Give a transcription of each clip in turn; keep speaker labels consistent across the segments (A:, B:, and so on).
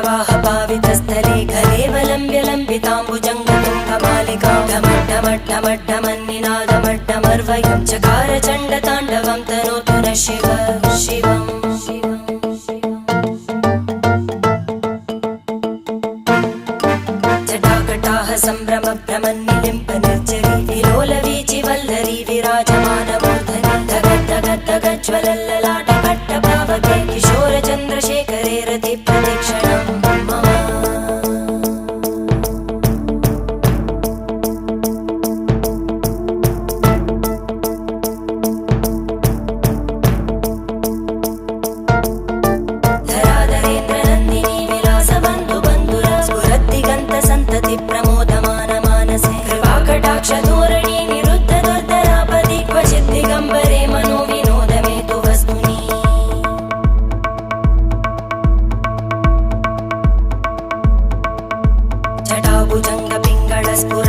A: जटाटवीगलज्जलप्रवाहपावितस्थले घलेवलम्ब्य लम्बिताम्बुजङ्गतुङ्गमालिकां ढमड्ढमड्ढमड्ढमन्निनादमड्ढमर्वयं चकार चण्डताण्डवं तनोतु नः शिव शिवम् जटाकटाह सम्भ्रमभ्रमन्निलिम्ब निर्जरी विलोलवीचि वल्लरी विराजमानमूर्धनि धगद्धगद्धगज्ज्वलल्ललाटकट्टपावके किशोरचन्द्रशेखरे रतिप्रतिक्षणं मम धराधरेन्द्रनन्दिनी विलासबन्धुबन्धुर स्फुरद्दिगन्तसन्तति प्रमोदमानमानसे कृपाकटाक्षधोरणी निरुद्धदुर्धरापदि क्वचिद्दिगम्बरे मनो विनोदमेतु वस्तुनि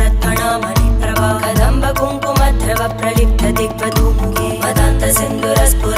A: जटाभुजङ्गपिङ्गळस्फुरत्फणामणिप्रभा कदम्बकुङ्कुमद्रव प्रलिप्त दिग्वधूमुखे मदान्तसिन्धुरस्फुर